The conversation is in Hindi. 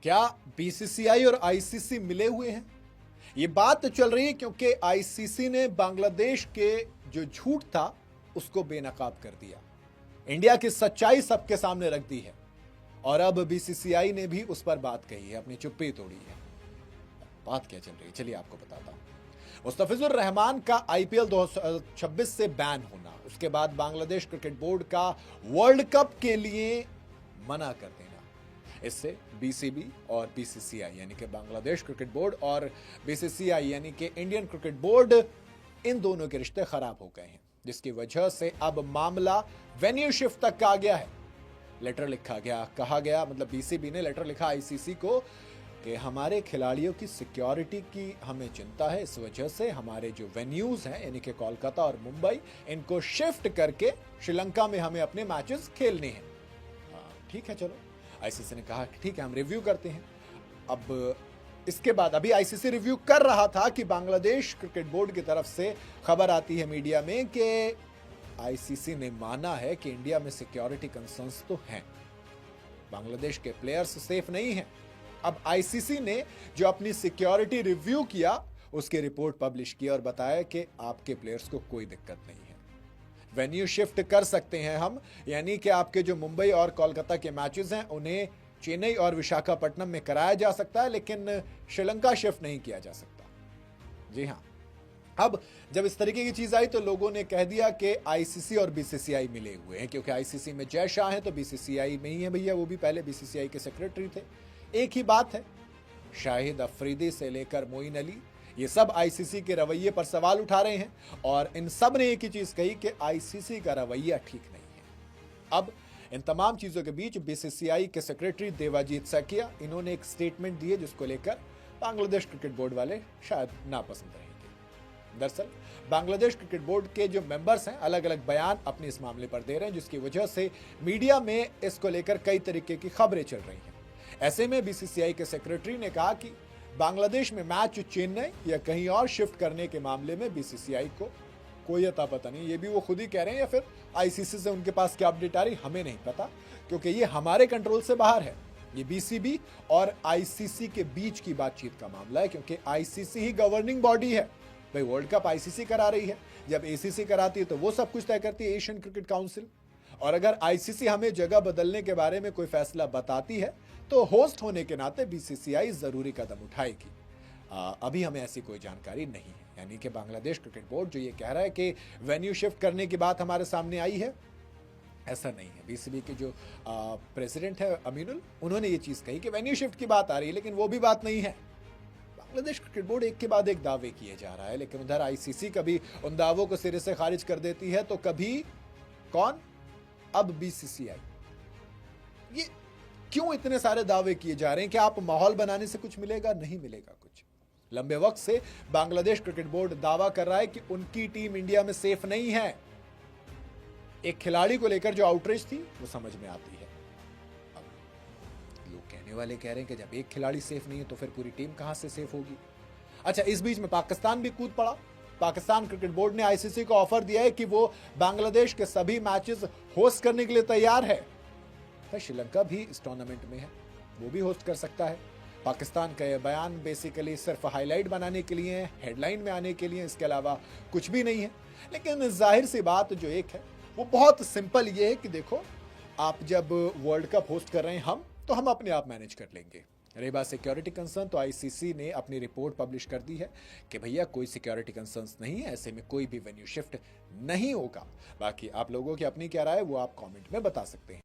क्या बीसीसीआई और आईसीसी मिले हुए हैं? ये बात तो चल रही है क्योंकि आईसीसी ने बांग्लादेश के जो झूठ था उसको बेनकाब कर दिया। इंडिया की सच्चाई सबके सामने रख दी है और अब बीसीसीआई ने भी उस पर बात कही है, अपनी चुप्पी तोड़ी है। बात क्या चल रही है चलिए आपको बताता हूं। मुस्तफिजुर रहमान का आईपीएल 2026 से बैन होना, उसके बाद बांग्लादेश क्रिकेट बोर्ड का वर्ल्ड कप के लिए मना कर देना, इससे बीसीबी और बीसीसीआई यानी कि बांग्लादेश क्रिकेट बोर्ड और बीसीसीआई यानी कि इंडियन क्रिकेट बोर्ड, इन दोनों के रिश्ते खराब हो गए हैं, जिसकी वजह से अब मामला वेन्यू शिफ्ट तक आ गया है। लेटर लिखा गया, कहा गया, मतलब बीसीबी ने लेटर लिखा आईसीसी को कि हमारे खिलाड़ियों की सिक्योरिटी की हमें चिंता है, इस वजह से हमारे जो वेन्यूज हैं यानी कि कोलकाता और मुंबई, इनको शिफ्ट करके श्रीलंका में हमें अपने मैचेस खेलने हैं। ठीक है, चलो, आईसीसी ने कहा कि ठीक है हम रिव्यू करते हैं। अब इसके बाद अभी आईसीसी रिव्यू कर रहा था कि बांग्लादेश क्रिकेट बोर्ड की तरफ से खबर आती है मीडिया में कि आईसीसी ने माना है कि इंडिया में सिक्योरिटी कंसर्न्स तो हैं, बांग्लादेश के प्लेयर्स सेफ नहीं हैं। अब आईसीसी ने जो अपनी सिक्योरिटी रिव्यू किया उसकी रिपोर्ट पब्लिश की और बताया कि आपके प्लेयर्स को कोई दिक्कत नहीं है, वेन्यू शिफ्ट कर सकते हैं हम, यानी कि आपके जो मुंबई और कोलकाता के मैचेस हैं उन्हें चेन्नई और विशाखापट्टनम में कराया जा सकता है, लेकिन श्रीलंका शिफ्ट नहीं किया जा सकता। जी हां, अब जब इस तरीके की चीज आई तो लोगों ने कह दिया कि आईसीसी और बीसीसीआई मिले हुए हैं, क्योंकि आईसीसी में जय शाह है तो बीसीसीआई में ही है भैया, वो भी पहले बीसीसीआई के सेक्रेटरी थे। एक ही बात है, शाहिद अफरीदी से लेकर मोइन अली, ये सब आईसीसी के रवैये पर सवाल उठा रहे हैं और इन सब ने एक ही चीज कही कि आईसीसी का रवैया ठीक नहीं है। अब इन तमाम चीजों के बीच बीसीसीआई के सेक्रेटरी देवाजीत सैकिया, इन्होंने एक स्टेटमेंट दी है जिसको लेकर बांग्लादेश क्रिकेट बोर्ड वाले शायद नापसंद रहेंगे। दरअसल बांग्लादेश क्रिकेट बोर्ड के जो मेंबर्स हैं अलग अलग बयान अपने इस मामले पर दे रहे हैं, जिसकी वजह से मीडिया में इसको लेकर कई तरीके की खबरें चल रही हैं। ऐसे में बीसीसीआई के सेक्रेटरी ने कहा कि बांग्लादेश में मैच चेन्नई या कहीं और शिफ्ट करने के मामले में बीसीसीआई को कोई अता पता नहीं। ये भी वो खुद ही कह रहे हैं या फिर आईसीसी से उनके पास क्या अपडेट आ रही हमें नहीं पता, क्योंकि ये हमारे कंट्रोल से बाहर है। ये बीसीबी और आईसीसी के बीच की बातचीत का मामला है, क्योंकि आईसीसी ही गवर्निंग बॉडी है। भाई वर्ल्ड कप आईसीसी करा रही है, जब एसीसी कराती है तो वो सब कुछ तय करती है, एशियन क्रिकेट काउंसिल। और अगर आईसीसी हमें जगह बदलने के बारे में कोई फैसला बताती है तो होस्ट होने के नाते बीसीसीआई जरूरी कदम उठाएगी। अभी हमें ऐसी कोई जानकारी नहीं है, यानी कि बांग्लादेश क्रिकेट बोर्ड जो ये कह रहा है कि वेन्यू शिफ्ट करने की बात हमारे सामने आई है, ऐसा नहीं है। बीसीबी के जो प्रेसिडेंट है अमीनुल, उन्होंने ये चीज कही कि वेन्यू शिफ्ट की बात आ रही है, लेकिन वो भी बात नहीं है। बांग्लादेश क्रिकेट बोर्ड एक के बाद एक दावे किए जा रहा है, लेकिन उधर आईसीसी कभी उन दावों को सिरे से खारिज कर देती है तो कभी कौन, अब बीसीसीआई। ये क्यों इतने सारे दावे किए जा रहे हैं? कि आप माहौल बनाने से कुछ मिलेगा? नहीं मिलेगा कुछ। लंबे वक्त से बांग्लादेश क्रिकेट बोर्ड दावा कर रहा है कि उनकी टीम इंडिया में सेफ नहीं है। एक खिलाड़ी को लेकर जो आउटरीच थी वो समझ में आती है। अब लोग कहने वाले कह रहे हैं कि जब एक खिलाड़ी सेफ नहीं है तो फिर पूरी टीम कहां से सेफ होगी? अच्छा, इस बीच में पाकिस्तान भी कूद पड़ा। पाकिस्तान क्रिकेट बोर्ड ने आईसीसी को ऑफर दिया है कि वो बांग्लादेश के सभी मैचेस होस्ट करने के लिए तैयार है। श्रीलंका भी इस टूर्नामेंट में है, वो भी होस्ट कर सकता है। पाकिस्तान का यह बयान बेसिकली सिर्फ हाईलाइट बनाने के लिए है, हेडलाइन में आने के लिए, इसके अलावा कुछ भी नहीं है। लेकिन जाहिर सी बात जो एक है वो बहुत सिंपल ये है कि देखो, आप जब वर्ल्ड कप होस्ट कर रहे हैं तो हम अपने आप मैनेज कर लेंगे। रही बात सिक्योरिटी कंसर्न, तो आईसीसी ने अपनी रिपोर्ट पब्लिश कर दी है कि भैया कोई सिक्योरिटी कंसर्न्स नहीं है, ऐसे में कोई भी वेन्यू शिफ्ट नहीं होगा। बाकी आप लोगों की अपनी क्या राय है वो आप कमेंट में बता सकते हैं।